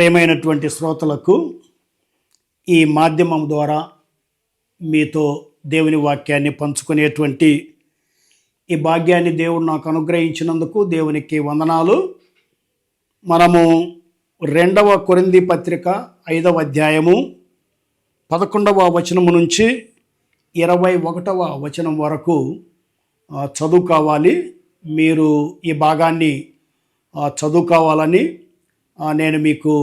ప్రియమైనటువంటి శ్రోతలకు ఈ మాధ్యమం ద్వారా మీతో దేవుని వాక్యాన్ని పంచుకునేటువంటి ఈ భాగ్యాన్ని దేవుడు నాకు అనుగ్రహించినందుకు దేవునికి వందనాలు. మనము 2వ కొరింథీ పత్రిక 5వ అధ్యాయము 11వ వచనము నుంచి 21వ వచనం వరకు చదువుకోవాలి. మీరు ఈ భాగాన్ని చదువుకోవాలని నేను మీకు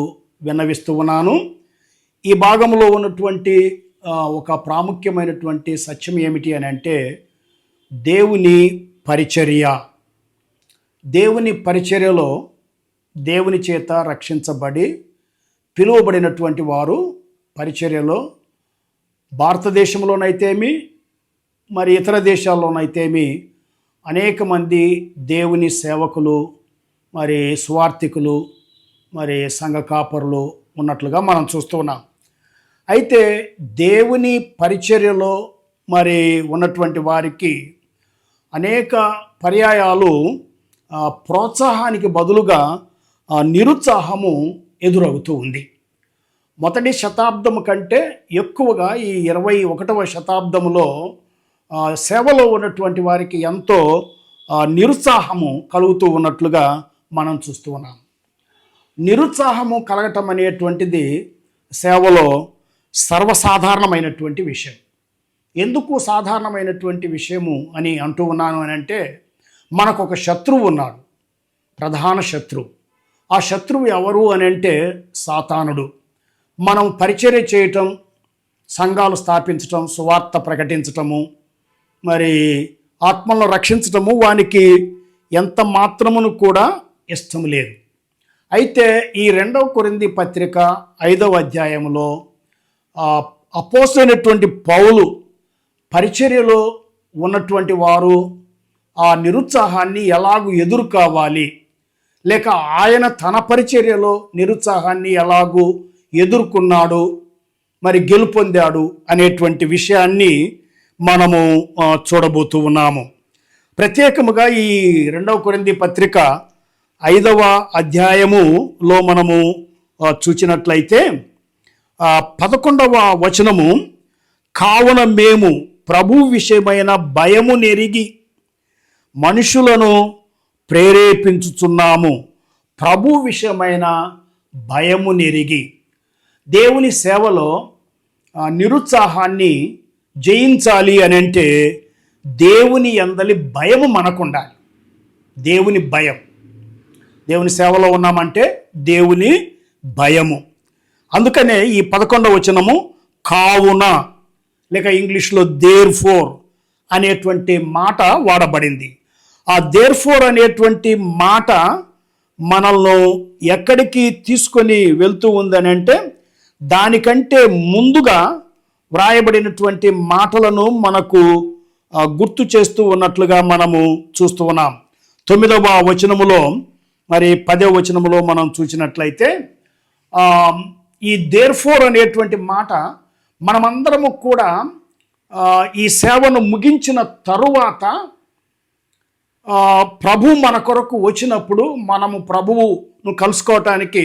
విన్నవిస్తూ ఉన్నాను. ఈ భాగంలో ఉన్నటువంటి ఒక ప్రాముఖ్యమైనటువంటి సత్యం ఏమిటి అని అంటే దేవుని పరిచర్య. దేవుని పరిచర్యలో దేవుని చేత రక్షించబడి పిలువబడినటువంటి వారు పరిచర్యలో భారతదేశంలోనైతేమి మరి ఇతర దేశాల్లోనైతేమి అనేక మంది దేవుని సేవకులు మరి సువార్థికులు మరి సంఘ కాపరులు ఉన్నట్లుగా మనం చూస్తున్నాం. అయితే దేవుని పరిచర్యలో మరి ఉన్నటువంటి వారికి అనేక పర్యాయాలు ప్రోత్సాహానికి బదులుగా నిరుత్సాహము ఎదురవుతూ ఉంది. మొదటి శతాబ్దం కంటే ఎక్కువగా ఈ 21వ శతాబ్దంలో సేవలో ఉన్నటువంటి వారికి ఎంతో నిరుత్సాహము కలుగుతూ ఉన్నట్లుగా మనం చూస్తూ ఉన్నాం. నిరుత్సాహము కలగటం అనేటువంటిది సేవలో సర్వసాధారణమైనటువంటి విషయం. ఎందుకు సాధారణమైనటువంటి విషయము అని అంటూ ఉన్నాను అని అంటే మనకు ఒక శత్రువు ఉన్నాడు, ప్రధాన శత్రువు. ఆ శత్రువు ఎవరు అని అంటే సాతానుడు. మనం పరిచర్య చేయటం, సంఘాలు స్థాపించటం, సువార్త ప్రకటించటము, మరి ఆత్మలను రక్షించటము వానికి ఎంత మాత్రమును కూడా ఇష్టం లేదు. అయితే ఈ 2వ కొరింథీ పత్రిక 5వ అధ్యాయంలో అపోస్తలుడైనటువంటి పౌలు పరిచర్యలో ఉన్నటువంటి వారు ఆ నిరుత్సాహాన్ని ఎలాగూ ఎదుర్కోవాలి, లేక ఆయన తన పరిచర్యలో నిరుత్సాహాన్ని ఎలాగూ ఎదుర్కొన్నాడు, మరి గెలుపొందాడు అనేటువంటి విషయాన్ని మనము చూడబోతూ ఉన్నాము. ప్రత్యేకముగా ఈ 2వ కొరింథీ పత్రిక 5వ అధ్యాయములో మనము చూచినట్లయితే 11వ వచనము, కావున మేము ప్రభు విషయమైన భయము నెరిగి మనుషులను ప్రేరేపించుచున్నాము. ప్రభు విషయమైన భయము నెరిగి. దేవుని సేవలో నిరుత్సాహాన్ని జయించాలి అని అంటే దేవుని యందలి భయము మనకు ఉండాలి. దేవుని భయం. దేవుని సేవలో ఉన్నామంటే దేవుని భయము. అందుకనే ఈ 11వ వచనము కావున, లేక ఇంగ్లీష్లో దేర్ ఫోర్ అనేటువంటి మాట వాడబడింది. ఆ దేర్ ఫోర్ అనేటువంటి మాట మనల్ని ఎక్కడికి తీసుకొని వెళ్తూ ఉందని అంటే దానికంటే ముందుగా వ్రాయబడినటువంటి మాటలను మనకు గుర్తు చేస్తూ ఉన్నట్లుగా మనము చూస్తూ ఉన్నాం. 9వ వచనములో మరి 10వ వచనములో మనం చూసినట్లయితే ఈ దేర్ ఫోర్ అనేటువంటి మాట మనమందరము కూడా ఈ సేవను ముగించిన తరువాత ప్రభు మన కొరకు వచ్చినప్పుడు, మనము ప్రభువును కలుసుకోవటానికి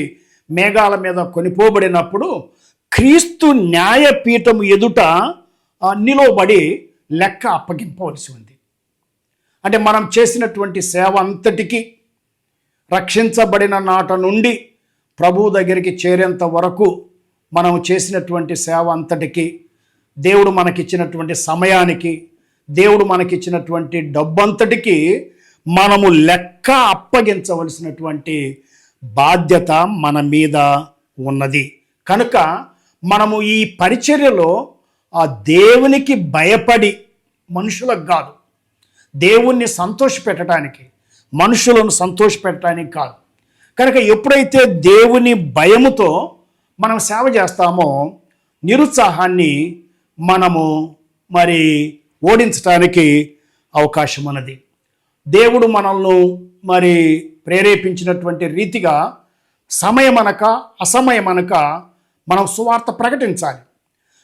మేఘాల మీద కొనిపోబడినప్పుడు క్రీస్తు న్యాయపీఠము ఎదుట నిలవబడి లెక్క అప్పగింపవలసి ఉంది. అంటే మనం చేసినటువంటి సేవ అంతటికి రక్షించబడిన నాట నుండి ప్రభు దగ్గరికి చేరేంత వరకు మనం చేసినటువంటి సేవ అంతటికి, దేవుడు మనకిచ్చినటువంటి సమయానికి, దేవుడు మనకిచ్చినటువంటి డబ్బంతటికి మనము లెక్క అప్పగించవలసినటువంటి బాధ్యత మన మీద ఉన్నది. కనుక మనము ఈ పరిచర్యలో దేవునికి భయపడి, మనుషులకు కాదు, దేవుణ్ణి సంతోషపెట్టడానికి, మనుషులను సంతోషపెట్టడానికి కాదు. కనుక ఎప్పుడైతే దేవుని భయముతో మనం సేవ చేస్తామో నిరుత్సాహాన్ని మనము మరి ఓడించడానికి అవకాశం ఉన్నది. దేవుడు మనల్ని మరి ప్రేరేపించినటువంటి రీతిగా సమయమనక అసమయమనక మనం సువార్త ప్రకటించాలి.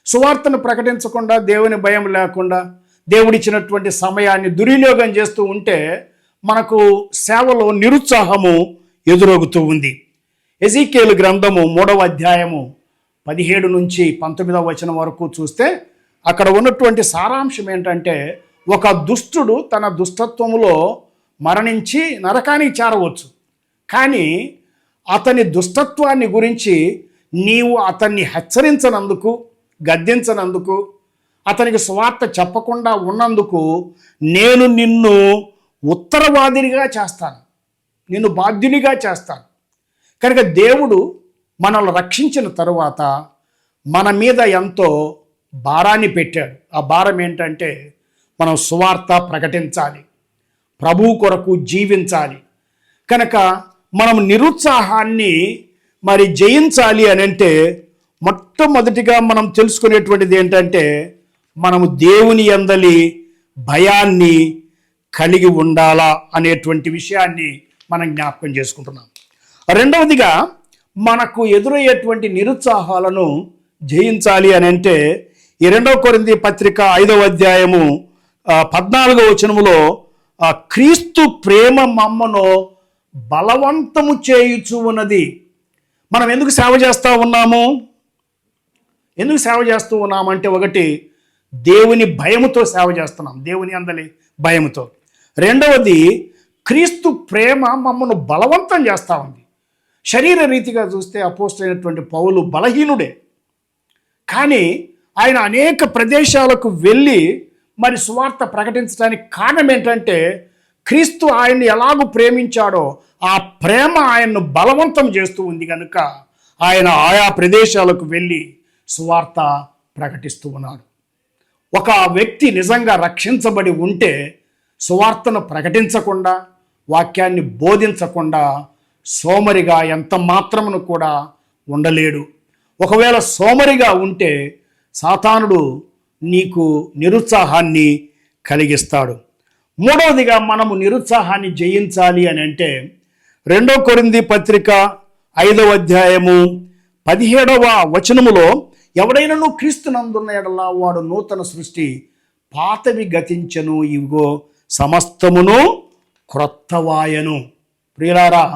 సువార్తను ప్రకటించకుండా, దేవుని భయం లేకుండా దేవుడిచ్చినటువంటి సమయాన్ని దుర్వినియోగం చేస్తూ ఉంటే మనకు సేవలో నిరుత్సాహము ఎదురొగుతూ ఉంది. ఎజెకీయేలు గ్రంథము 3వ అధ్యాయము 17 నుంచి 19వ వచనం వరకు చూస్తే అక్కడ ఉన్నటువంటి సారాంశం ఏంటంటే, ఒక దుష్టుడు తన దుష్టత్వములో మరణించి నరకానికి చేరవచ్చు, కానీ అతని దుష్టత్వాన్ని గురించి నీవు అతన్ని హెచ్చరించనందుకు, గద్దించనందుకు, అతనికి సువార్త చెప్పకుండా ఉన్నందుకు నేను నిన్ను ఉత్తరవాదినిగా చేస్తాను, నిన్ను బాధ్యునిగా చేస్తాను. కనుక దేవుడు మనల్ని రక్షించిన తరువాత మన మీద ఎంతో భారాన్ని పెట్టాడు. ఆ భారం ఏంటంటే, మనం సువార్త ప్రకటించాలి, ప్రభువు కొరకు జీవించాలి. కనుక మనం నిరుత్సాహాన్ని మరి జయించాలి అని అంటే, మొట్టమొదటిగా మనం తెలుసుకునేటువంటిది ఏంటంటే, మనము దేవుని యందలి భయాన్ని కలిగి ఉండాలా అనేటువంటి విషయాన్ని మనం జ్ఞాపకం చేసుకుంటున్నాం. రెండవదిగా, మనకు ఎదురయ్యేటువంటి నిరుత్సాహాలను జయించాలి అని అంటే, ఈ 2 కొరింథీ పత్రిక 5వ అధ్యాయము 14వ వచనములో క్రీస్తు ప్రేమ మమ్మను బలవంతము చేయుచు ఉన్నది. మనం ఎందుకు సేవ చేస్తూ ఉన్నాము? ఎందుకు సేవ చేస్తూ ఉన్నామంటే, ఒకటి, దేవుని భయముతో సేవ చేస్తున్నాం, దేవుని అందలి భయముతో. రెండవది, క్రీస్తు ప్రేమ మమ్మను బలవంతం చేస్తూ ఉంది. శరీర రీతిగా చూస్తే అపోస్తలుడైనటువంటి పౌలు బలహీనుడే, కానీ ఆయన అనేక ప్రదేశాలకు వెళ్ళి మరి సువార్త ప్రకటించడానికి కారణం ఏంటంటే, క్రీస్తు ఆయన్ని ఎలాగూ ప్రేమించాడో ఆ ప్రేమ ఆయన్ను బలవంతం చేస్తూ ఉంది కనుక ఆయన ఆయా ప్రదేశాలకు వెళ్ళి సువార్త ప్రకటిస్తూ ఉన్నాడు. ఒక వ్యక్తి నిజంగా రక్షించబడి ఉంటే సువార్తను ప్రకటించకుండా, వాక్యాన్ని బోధించకుండా సోమరిగా ఎంత మాత్రమును కూడా ఉండలేడు. ఒకవేళ సోమరిగా ఉంటే సాతానుడు నీకు నిరుత్సాహాన్ని కలిగిస్తాడు. మూడవదిగా, మనము నిరుత్సాహాన్ని జయించాలి అని అంటే, 2 కొరింథీ పత్రిక 5వ అధ్యాయము 17వ వచనములో, ఎవడైనా క్రీస్తునందున్న యెడల వాడు నూతన సృష్టి, పాతవి గతించెను, ఇవిగో సమస్తమును క్రొత్తవాయను. ప్రియులారా,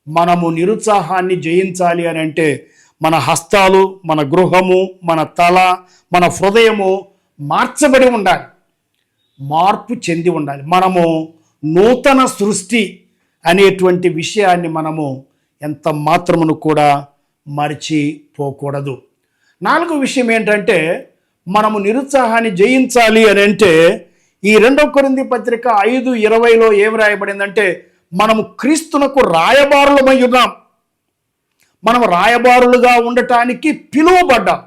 మనము నిరుత్సాహాన్ని జయించాలి అని అంటే, మన హస్తాలు, మన గృహము, మన తల, మన హృదయము మార్చబడి ఉండాలి, మార్పు చెంది ఉండాలి. మనము నూతన సృష్టి అనేటువంటి విషయాన్ని మనము ఎంత మాత్రమును కూడా మరిచిపోకూడదు. 4వ విషయం ఏంటంటే, మనము నిరుత్సాహాన్ని జయించాలి అని అంటే, ఈ 2 కొరింథీ పత్రిక 5:20లో ఏం రాయబడిందంటే, మనము క్రీస్తునకు రాయబారులమై ఉన్నాం. మనం రాయబారులుగా ఉండటానికి పిలువబడ్డాం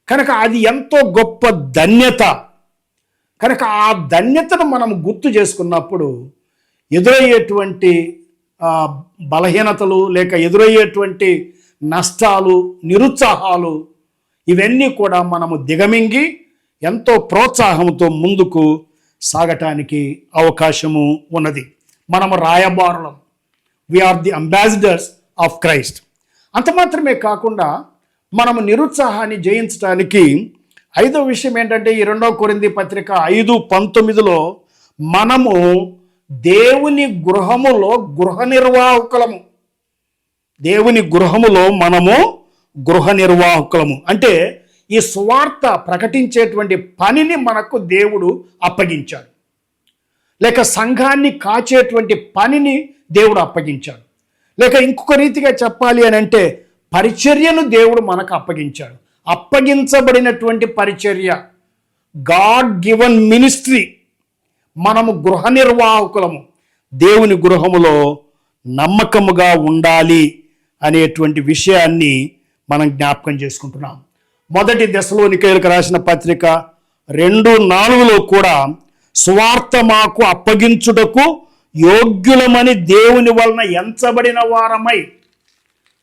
కనుక అది ఎంతో గొప్ప ధన్యత. కనుక ఆ ధన్యతను మనం గుర్తు చేసుకున్నప్పుడు ఎదురయ్యేటువంటి బలహీనతలు, లేక ఎదురయ్యేటువంటి నష్టాలు, నిరుత్సాహాలు, ఇవన్నీ కూడా మనము దిగమింగి ఎంతో ప్రోత్సాహంతో ముందుకు సాగటానికి అవకాశము ఉన్నది. మనము రాయబారులం, we are the ambassadors of Christ. అంత మాత్రమే కాకుండా మనము నిరుత్సాహాన్ని జయించడానికి 5వ విషయం ఏంటంటే, ఈ 2 కొరింథీ పత్రిక 5:19లో, మనము దేవుని గృహములో గృహ నిర్వాహకులము. దేవుని గృహములో మనము గృహ నిర్వాహకులము అంటే, ఈ సువార్త ప్రకటించేటువంటి పనిని మనకు దేవుడు అప్పగించాడు, లేక సంఘాన్ని కాచేటువంటి పనిని దేవుడు అప్పగించాడు, లేక ఇంకొక రీతిగా చెప్పాలి అని అంటే, పరిచర్యను దేవుడు మనకు అప్పగించాడు. అప్పగించబడినటువంటి పరిచర్య, గాడ్ గివెన్ మినిస్ట్రీ. మనము గృహ నిర్వాహకులము, దేవుని గృహములో నమ్మకముగా ఉండాలి అనేటువంటి విషయాన్ని మనం జ్ఞాపకం చేసుకుంటున్నాం. 1 దెస్సలోనికయులకు రాసిన పత్రిక 2:4లో కూడా, సువార్త మాకు అప్పగించుటకు యోగ్యులమని దేవుని వలన ఎంచబడిన వారమై,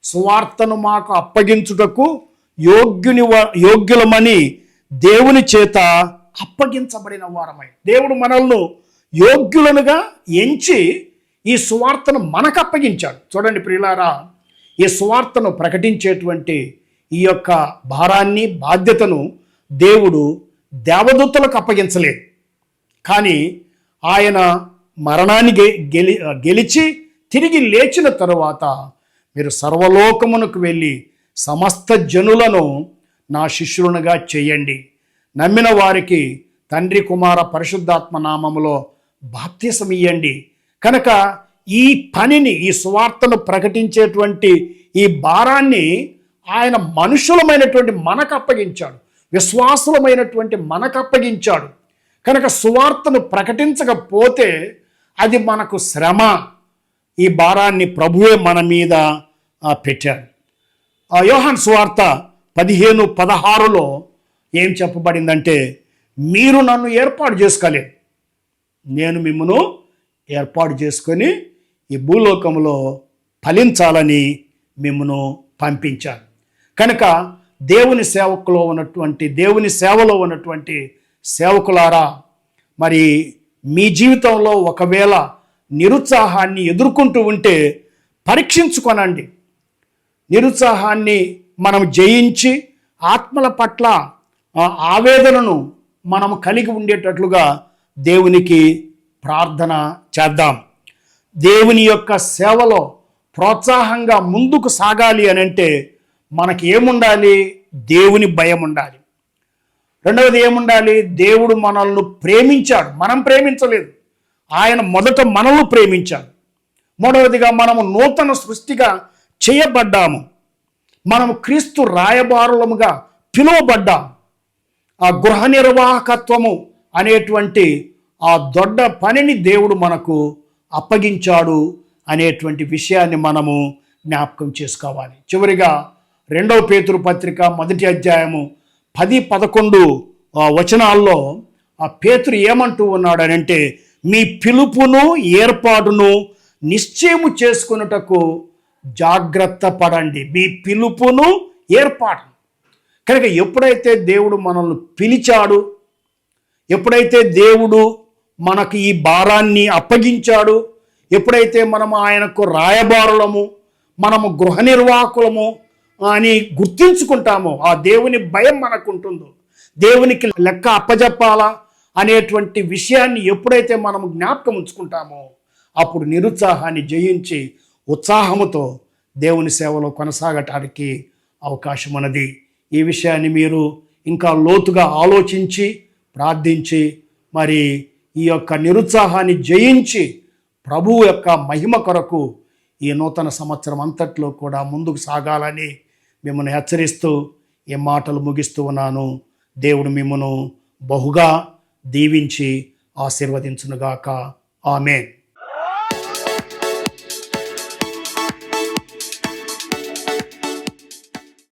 సువార్తను మాకు అప్పగించుటకు యోగ్యులమని దేవుని చేత అప్పగించబడిన వారమై, దేవుడు మనల్ని యోగ్యులనుగా ఎంచి ఈ సువార్తను మనకు అప్పగించాడు. చూడండి ప్రియులారా, ఈ సువార్తను ప్రకటించేటువంటి ఈ యొక్క భారాన్ని, బాధ్యతను దేవుడు దేవదూతలకు అప్పగించలేదు, కానీ ఆయన మరణాన్ని గెలిచి తిరిగి లేచిన తరువాత మీరు సర్వలోకమునకు వెళ్ళి సమస్త జనులను నా శిష్యులునుగా చేయండి. నమ్మిన వారికి తండ్రి కుమార పరిశుద్ధాత్మ నామములో బాప్తిసం ఇయ్యండి. కనుక ఈ పనిని, ఈ సువార్తను ప్రకటించేటువంటి ఈ భారాన్ని ఆయన మనుషులమైనటువంటి మనకు అప్పగించాడు, విశ్వాసులమైనటువంటి మనకు అప్పగించాడు. కనుక సువార్తను ప్రకటించకపోతే అది మనకు శ్రమ. ఈ భారాన్ని ప్రభువే మన మీద పెట్టాడు. యోహాను సువార్త 15:16లో ఏం చెప్పబడిందంటే, మీరు నన్ను ఏర్పాటు చేసుకోలేదు, నేను మిమ్మను ఏర్పాటు చేసుకొని ఈ భూలోకంలో ఫలించాలని మిమ్మను పంపించాను. కనుక దేవుని సేవలో ఉన్నటువంటి సేవకులారా, మరి మీ జీవితంలో ఒకవేళ నిరుత్సాహాన్ని ఎదుర్కొంటూ ఉంటే పరీక్షించుకొనండి. నిరుత్సాహాన్ని మనం జయించి ఆత్మల పట్ల ఆవేదనను మనం కలిగి ఉండేటట్లుగా దేవునికి ప్రార్థన చేద్దాం. దేవుని యొక్క సేవలో ప్రోత్సాహంగా ముందుకు సాగాలి అని అంటే మనకి ఏముండాలి? దేవుని భయం ఉండాలి. రెండవది ఏముండాలి? దేవుడు మనల్ని ప్రేమించాడు, మనం ప్రేమించలేదు, ఆయన మొదట మనల్ని ప్రేమించాడు. మూడవదిగా మనము నూతన సృష్టిగా చేయబడ్డాము, మనము క్రీస్తు రాయబారులముగా పిలువబడ్డాము. ఆ గృహ నిర్వాహకత్వము అనేటువంటి ఆ దొడ్డ పనిని దేవుడు మనకు అప్పగించాడు అనేటువంటి విషయాన్ని మనము జ్ఞాపకం చేసుకోవాలి. చివరిగా 2వ పేతురు పత్రిక 1వ అధ్యాయము 10-11 వచనాల్లో ఆ పేతురు ఏమంటూ ఉన్నాడనంటే, మీ పిలుపును ఏర్పాటును నిశ్చయము చేసుకున్నటకు జాగ్రత్త పడండి. మీ పిలుపును ఏర్పాటు. కనుక ఎప్పుడైతే దేవుడు మనల్ని పిలిచాడు, ఎప్పుడైతే దేవుడు మనకు ఈ భారాన్ని అప్పగించాడు, ఎప్పుడైతే మనము ఆయనకు రాయబారులము, మనము గృహ నిర్వాహకులము అని గుర్తించుకుంటామో, ఆ దేవుని భయం మనకు ఉంటుందో, దేవునికి లెక్క అప్పజెప్పాలా అనేటువంటి విషయాన్ని ఎప్పుడైతే మనము జ్ఞాపకం ఉంచుకుంటామో, అప్పుడు నిరుత్సాహాన్ని జయించి ఉత్సాహముతో దేవుని సేవలో కొనసాగటానికి అవకాశం ఉన్నది. ఈ విషయాన్ని మీరు ఇంకా లోతుగా ఆలోచించి ప్రార్థించి, మరి ఈ యొక్క నిరుత్సాహాన్ని జయించి ప్రభువు యొక్క మహిమ కొరకు ఈ నూతన సంవత్సరం అంతట్లో కూడా ముందుకు సాగాలని మిమ్మల్ని హెచ్చరిస్తూ ఈ మాటలు ముగిస్తూ ఉన్నాను. దేవుడు మిమ్మను బహుగా దీవించి ఆశీర్వదించునుగాక. ఆమేన్.